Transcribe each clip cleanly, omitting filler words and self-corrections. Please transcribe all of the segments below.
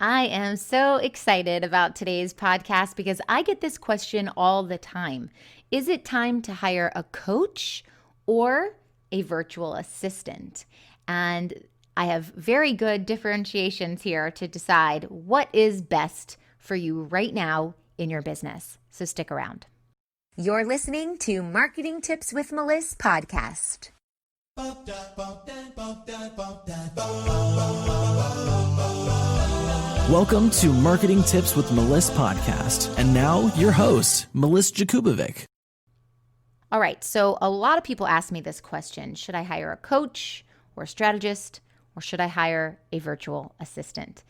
I am so excited about today's podcast because I get this question all the time. Is it time to hire a coach or a virtual assistant? And I have very good differentiations here to decide what is best for you right now in your business. So stick around. You're listening to Marketing Tips with Meliss podcast. Welcome to Marketing Tips with Meliss podcast. And now your host, Meliss-Ep. All right, so a lot of people ask me this question. Should I hire a coach or a strategist, or should I hire a virtual assistant?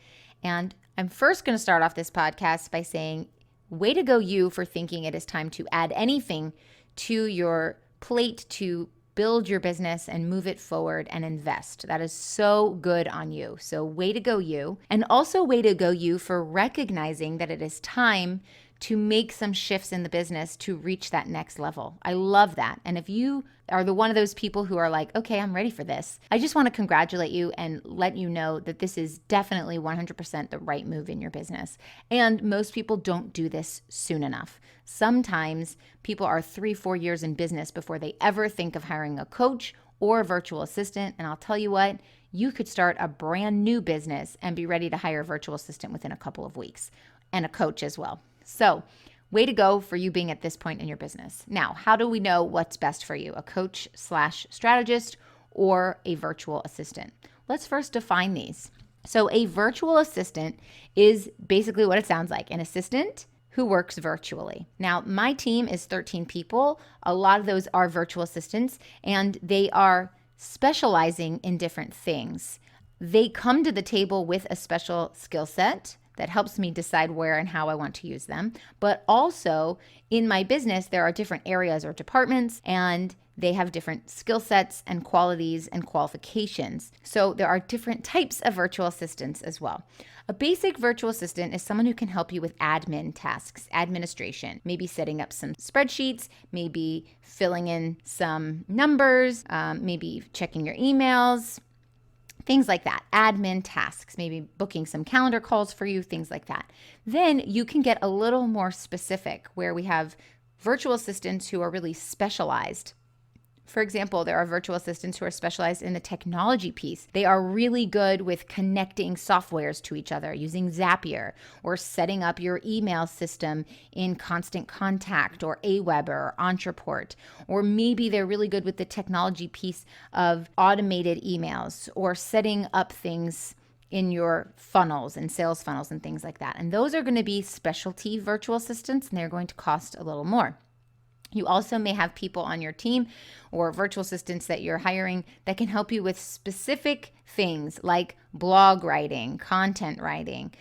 And I'm first going to start off this podcast by saying, way to go you for thinking it is time to add anything to your plate to build your business and move it forward and invest. That is so good on you. So way to go you. And also way to go you for recognizing that it is time to make some shifts in the business to reach that next level. I love that. And if you are one of those people who are like, okay, I'm ready for this, I just want to congratulate you and let you know that this is definitely 100% the right move in your business. And most people don't do this soon enough. Sometimes people are 3-4 years in business before they ever think of hiring a coach or a virtual assistant. And I'll tell you what, you could start a brand new business and be ready to hire a virtual assistant within a couple of weeks, and a coach as well. So way to go for you being at this point in your business. Now, how do we know what's best for you, a coach/strategist or a virtual assistant? Let's first define these. So a virtual assistant is basically what it sounds like, an assistant who works virtually. Now, my team is 13 people. A lot of those are virtual assistants, and they are specializing in different things. They come to the table with a special skill set that helps me decide where and how I want to use them. But also in my business, there are different areas or departments, and they have different skill sets and qualities and qualifications. So there are different types of virtual assistants as well. A basic virtual assistant is someone who can help you with admin tasks, administration, maybe setting up some spreadsheets, maybe filling in some numbers, maybe checking your emails, things like that, admin tasks, maybe booking some calendar calls for you, things like that. Then you can get a little more specific where we have virtual assistants who are really specialized. For example, there are virtual assistants who are specialized in the technology piece. They are really good with connecting softwares to each other using Zapier, or setting up your email system in Constant Contact or Aweber or Entreport. Or maybe they're really good with the technology piece of automated emails or setting up things in your funnels and sales funnels and things like that. And those are going to be specialty virtual assistants, and they're going to cost a little more. You also may have people on your team or virtual assistants that you're hiring that can help you with specific things like blog writing, content writing,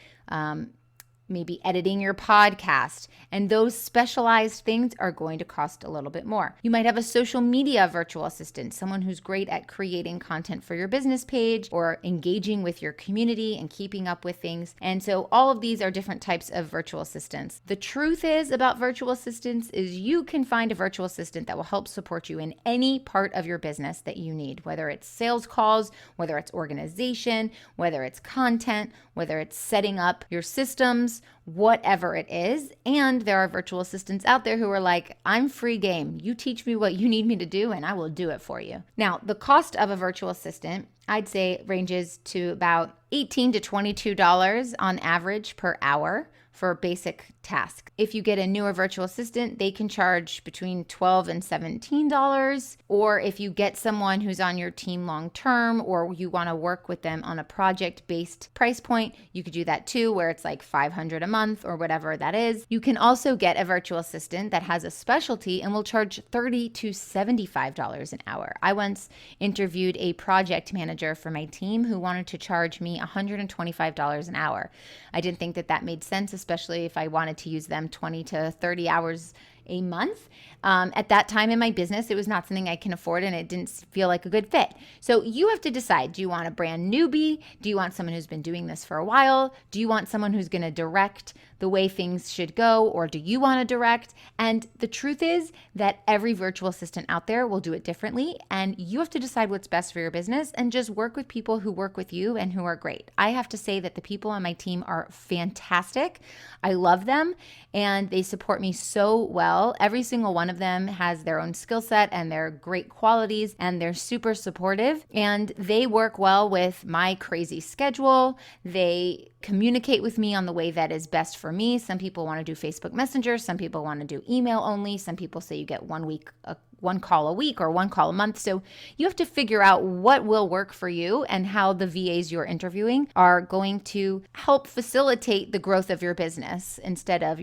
maybe editing your podcast. And those specialized things are going to cost a little bit more. You might have a social media virtual assistant, someone who's great at creating content for your business page or engaging with your community and keeping up with things. And so all of these are different types of virtual assistants. The truth is about virtual assistants is you can find a virtual assistant that will help support you in any part of your business that you need, whether it's sales calls, whether it's organization, whether it's content, whether it's setting up your systems, whatever it is. And there are virtual assistants out there who are like, I'm free game. You teach me what you need me to do and I will do it for you. Now, the cost of a virtual assistant, I'd say ranges to about $18 to $22 on average per hour for a basic task. If you get a newer virtual assistant, they can charge between $12 and $17. Or if you get someone who's on your team long term, or you want to work with them on a project-based price point, you could do that too, where it's like $500 a month or whatever that is. You can also get a virtual assistant that has a specialty and will charge $30 to $75 an hour. I once interviewed a project manager for my team who wanted to charge me $125 an hour. I didn't think that that made sense, especially if I wanted to use them 20 to 30 hours a month. At that time in my business, it was not something I can afford and it didn't feel like a good fit. So you have to decide, do you want a brand newbie? Do you want someone who's been doing this for a while? Do you want someone who's going to direct the way things should go, or do you want to direct? And the truth is that every virtual assistant out there will do it differently, and you have to decide what's best for your business and just work with people who work with you and who are great. I have to say that the people on my team are fantastic. I love them and they support me so well. Every single one of them has their own skill set and their great qualities, and they're super supportive, and they work well with my crazy schedule. They communicate with me on the way that is best for me. Some people want to do Facebook Messenger. Some people want to do email only. Some people say you get one call a week or one call a month. So you have to figure out what will work for you and how the VAs you're interviewing are going to help facilitate the growth of your business instead of,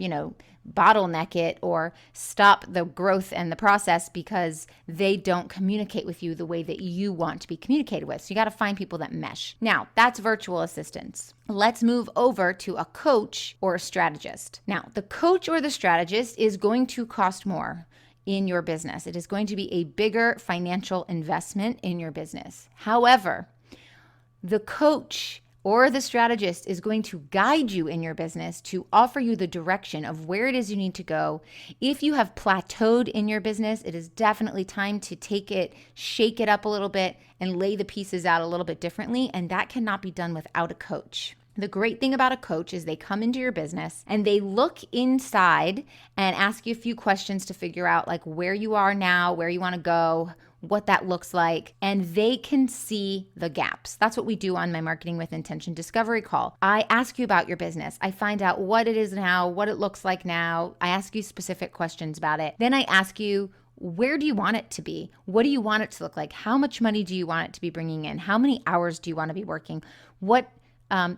bottleneck it or stop the growth and the process because they don't communicate with you the way that you want to be communicated with. So you got to find people that mesh. Now, that's virtual assistants. Let's move over to a coach or a strategist. Now, the coach or the strategist is going to cost more in your business. It is going to be a bigger financial investment in your business. However, the coach or the strategist is going to guide you in your business to offer you the direction of where it is you need to go. If you have plateaued in your business, it is definitely time to take it, shake it up a little bit, and lay the pieces out a little bit differently. And that cannot be done without a coach. The great thing about a coach is they come into your business and they look inside and ask you a few questions to figure out like where you are now, where you want to go, what that looks like, and they can see the gaps. That's what we do on my Marketing with Intention Discovery call. I ask you about your business. I find out what it is now, what it looks like now. I ask you specific questions about it. Then I ask you, where do you want it to be? What do you want it to look like? How much money do you want it to be bringing in? How many hours do you want to be working? What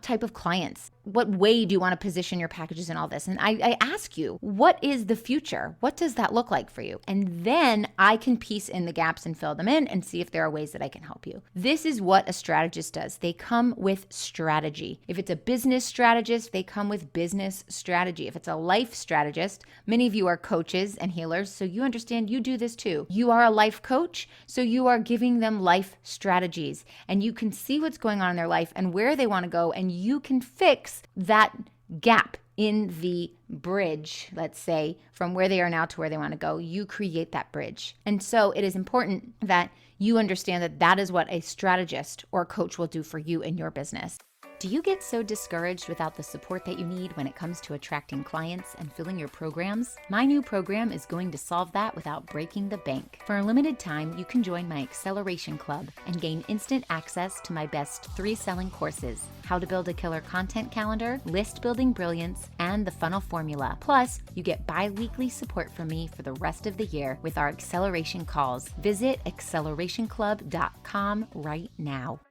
type of clients? What way do you want to position your packages and all this? And I ask you, what is the future? What does that look like for you? And then I can piece in the gaps and fill them in and see if there are ways that I can help you. This is what a strategist does. They come with strategy. If it's a business strategist, they come with business strategy. If it's a life strategist, many of you are coaches and healers, so you understand you do this too. You are a life coach, so you are giving them life strategies, and you can see what's going on in their life and where they want to go, and you can fix that gap in the bridge, let's say, from where they are now to where they want to go. You create that bridge. And so it is important that you understand that that is what a strategist or coach will do for you in your business. Do you get so discouraged without the support that you need when it comes to attracting clients and filling your programs? My new program is going to solve that without breaking the bank. For a limited time, you can join my Acceleration Club and gain instant access to my best 3 selling courses: How to Build a Killer Content Calendar, List Building Brilliance, and the Funnel Formula. Plus, you get bi-weekly support from me for the rest of the year with our acceleration calls. Visit accelerationclub.com right now.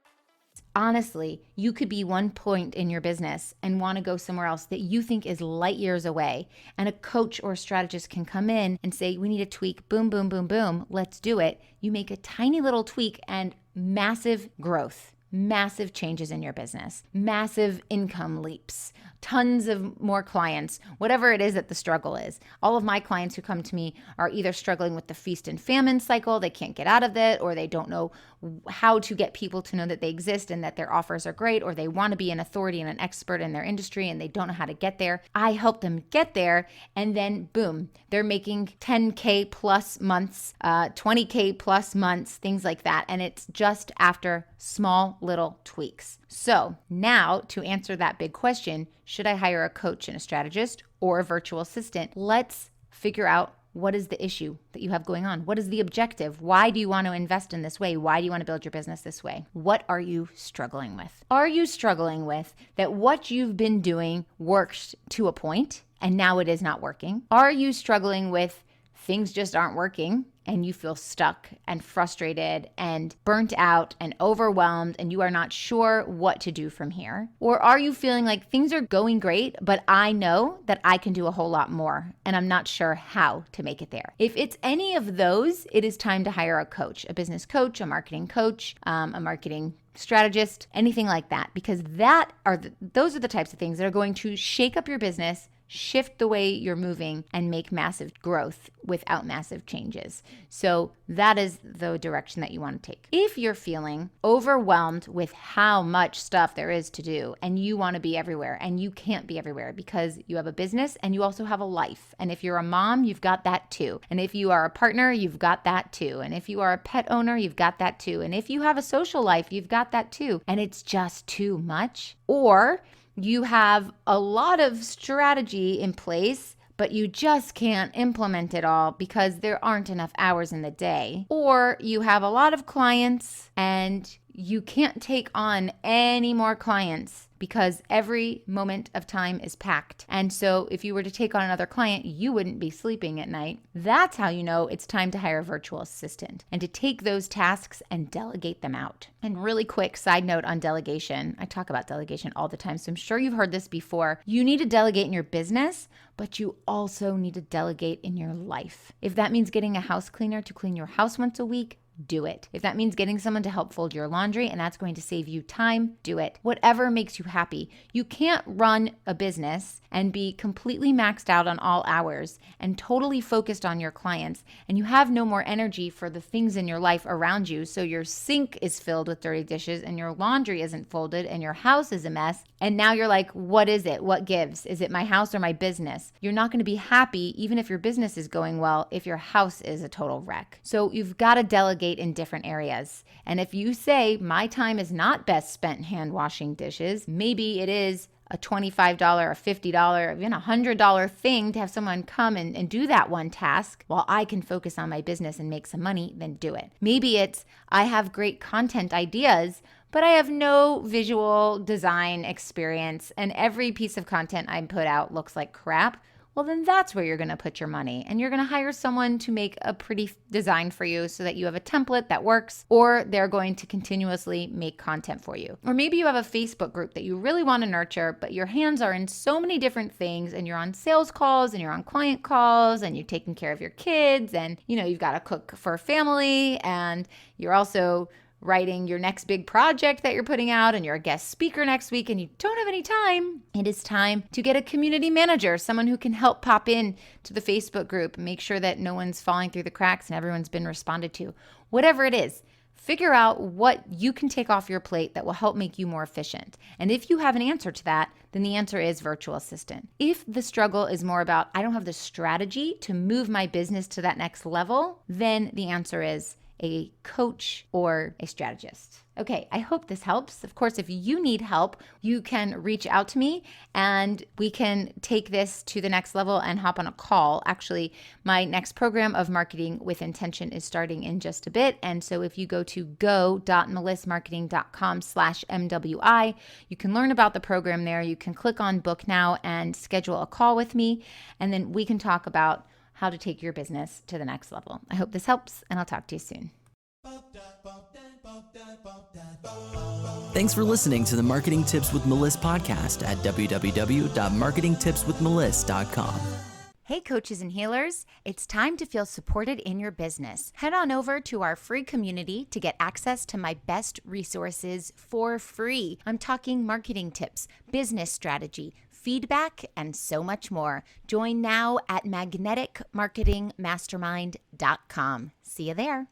Honestly, you could be one point in your business and want to go somewhere else that you think is light years away. And a coach or a strategist can come in and say, we need a tweak, boom, boom, boom, boom, let's do it. You make a tiny little tweak and massive growth, massive changes in your business, massive income leaps, tons of more clients, whatever it is that the struggle is. All of my clients who come to me are either struggling with the feast and famine cycle, they can't get out of it, or they don't know how to get people to know that they exist and that their offers are great, or they want to be an authority and an expert in their industry and they don't know how to get there. I help them get there, and then boom, they're making 10K plus months, 20K plus months, things like that. And it's just after small little tweaks. So now, to answer that big question, should I hire a coach and a strategist or a virtual assistant? Let's figure out, what is the issue that you have going on? What is the objective? Why do you want to invest in this way? Why do you want to build your business this way? What are you struggling with? Are you struggling with that what you've been doing works to a point and now it is not working? Are you struggling with things just aren't working and you feel stuck and frustrated and burnt out and overwhelmed and you are not sure what to do from here? Or are you feeling like things are going great, but I know that I can do a whole lot more and I'm not sure how to make it there? If it's any of those, it is time to hire a coach, a business coach, a marketing coach, a marketing strategist, anything like that, because those are the types of things that are going to shake up your business, shift the way you're moving and make massive growth without massive changes. So that is the direction that you want to take. If you're feeling overwhelmed with how much stuff there is to do and you want to be everywhere and you can't be everywhere because you have a business and you also have a life. And if you're a mom, you've got that too. And if you are a partner, you've got that too. And if you are a pet owner, you've got that too. And if you have a social life, you've got that too. And it's just too much. Or you have a lot of strategy in place, but you just can't implement it all because there aren't enough hours in the day. Or you have a lot of clients and you can't take on any more clients because every moment of time is packed. And so if you were to take on another client, you wouldn't be sleeping at night. That's how you know it's time to hire a virtual assistant and to take those tasks and delegate them out. And really quick side note on delegation. I talk about delegation all the time, so I'm sure you've heard this before. You need to delegate in your business, but you also need to delegate in your life. If that means getting a house cleaner to clean your house once a week, do it. If that means getting someone to help fold your laundry and that's going to save you time, do it. Whatever makes you happy. You can't run a business and be completely maxed out on all hours and totally focused on your clients, and you have no more energy for the things in your life around you. So your sink is filled with dirty dishes and your laundry isn't folded and your house is a mess. And now you're like, what is it? What gives? Is it my house or my business? You're not going to be happy even if your business is going well if your house is a total wreck. So you've got to delegate in different areas. And if you say my time is not best spent hand washing dishes, maybe it is a $25 or $50 or even $100 thing to have someone come and do that one task while I can focus on my business and make some money, then do it. Maybe it's I have great content ideas, but I have no visual design experience and every piece of content I put out looks like crap. Well, then that's where you're going to put your money, and you're going to hire someone to make a pretty design for you so that you have a template that works, or they're going to continuously make content for you. Or maybe you have a Facebook group that you really want to nurture, but your hands are in so many different things, and you're on sales calls and you're on client calls and you're taking care of your kids, and you've got to cook for family, and you're also writing your next big project that you're putting out, and you're a guest speaker next week and you don't have any time. It is time to get a community manager, someone who can help pop in to the Facebook group, make sure that no one's falling through the cracks and everyone's been responded to. Whatever it is, figure out what you can take off your plate that will help make you more efficient. And if you have an answer to that, then the answer is virtual assistant. If the struggle is more about, I don't have the strategy to move my business to that next level, then the answer is a coach or a strategist. Okay, I hope this helps. Of course, if you need help, you can reach out to me and we can take this to the next level and hop on a call. Actually, my next program of Marketing with Intention is starting in just a bit. And so if you go to go.melissmarketing.com/MWI, you can learn about the program there. You can click on book now and schedule a call with me. And then we can talk about how to take your business to the next level. I hope this helps, and I'll talk to you soon. Thanks for listening to the Marketing Tips with Meliss podcast at www.marketingtipswithmeliss.com. Hey, coaches and healers, it's time to feel supported in your business. Head on over to our free community to get access to my best resources for free. I'm talking marketing tips, business strategy, feedback, and so much more. Join now at magneticmarketingmastermind.com. See you there.